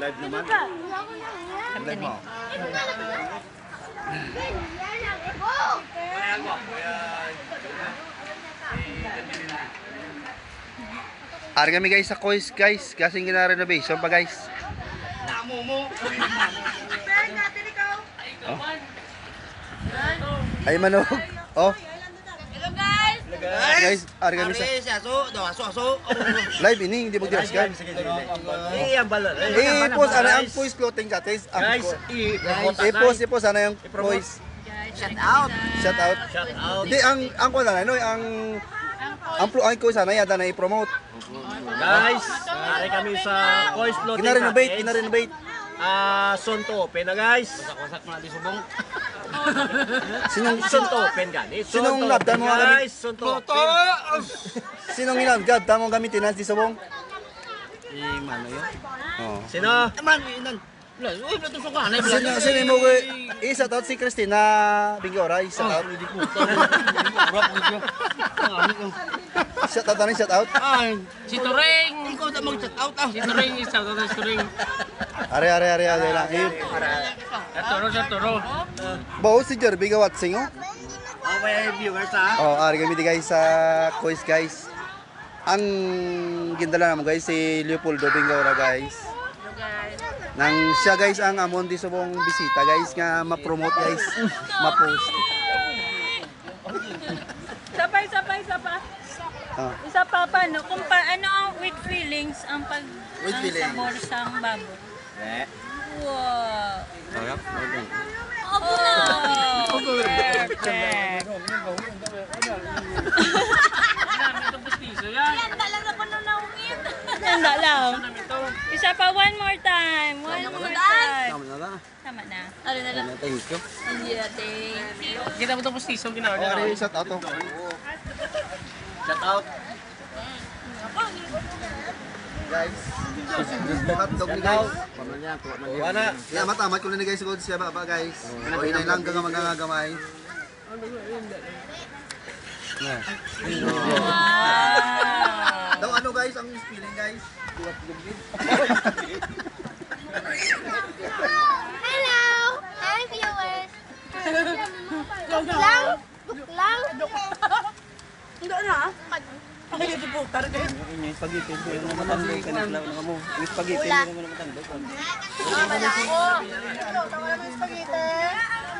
Live naman. Live mo. Ari kami guys sa Kois guys. Kasing gina-renovation pa guys. Namo mo. Oh. Ay manog. Oh. Hello guys! Guys, ari kami sa live ini hindi magdirasgan. Ang bala. I-post ana ang voice clothing guys. Guys, I-post ana yung voice. Shout out! Shout out. shout out. Di ang ko na no, ang ko sana yata na i-promote. Guys, ari kami sa Kois Floating Gina-renovate. Sonto open na guys. Wasak mo na di subong. Sonto open gani. Sinong labdan mo nga guys? Sonto open. Sinong ilagad tamo gamitin nas di subong? Mano yun? Oh. Sino? Man, inan. Uy, plato sa kanay. Sino mo i-shout out si Christina Bingora, i-shout out. Shout out ano shout out? Si Turing. Ikaw na mag-shout out. Si Turing, shout out si Turing. Are lang. Sa Turo. Bao si Jerby Gawatsing oh. Okay, viewers ha. Oh, ari kami di guys sa quiz guys. Ang gindala namo guys si Leopoldo Bingora guys. Nang siya guys ang amon di subong bisita guys nga ma-promote guys, ma-post. Sabay. Ah. Isa pa paano? Kung ano ang with feelings ang pag With ang feelings. sabor sang baboy. Eh. Wow! Sarap. Oh! Perfect! Handa lang ako nung naungin. Handa lang. Isa pa, one more time. One more time. Tama na. Ano na lang? Thank you. Hindi natin. Kita mo itong pustiso ginawa Oh, ari shout out oh. Shout out. Guys. Hotdog ni guys. Wana. Ya matamat ko na ni guys siguro siya ba guys. O inay lang kang mga gamay. Wow! Daw ano guys ang spelling guys? Hello! Hi, viewers! Duklang? Duklang? Hindi na. Yung spaghetti ko yung matando ka na lang mo. Yung spaghetti Wala. mo naman matando ko. Tama na ako. Tama na yung spaghetti.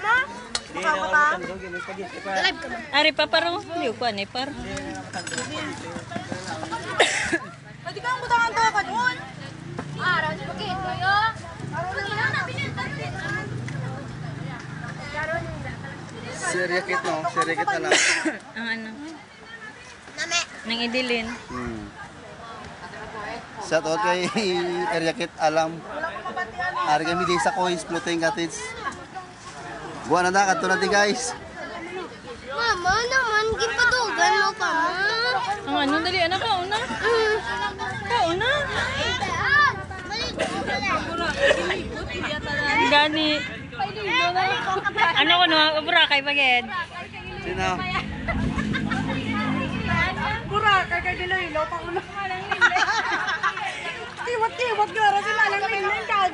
Ama? Makakata? Live ka ba? Ari pa parang liw ko ani par. Pwede kang butangan to ka doon. Araw, spaghetti ko yun. Ano na, biniltan din. Sirikit no, sirikit na lang. Ang ano? Name. Nang idilin. Shout out kay Area Kit Alam. Ari kami di sa Kois Floating Cottage. Buwan na kadto natin guys. Mama naman, gipadugan mo pa ma. Ang ano dali anak ka una? Kauna. Gani. Ano ko no, Boracay baged. Sino? Boracay kay Iloilo pa ulo. Tiwat-tiwat gara si Malang Linlin kag.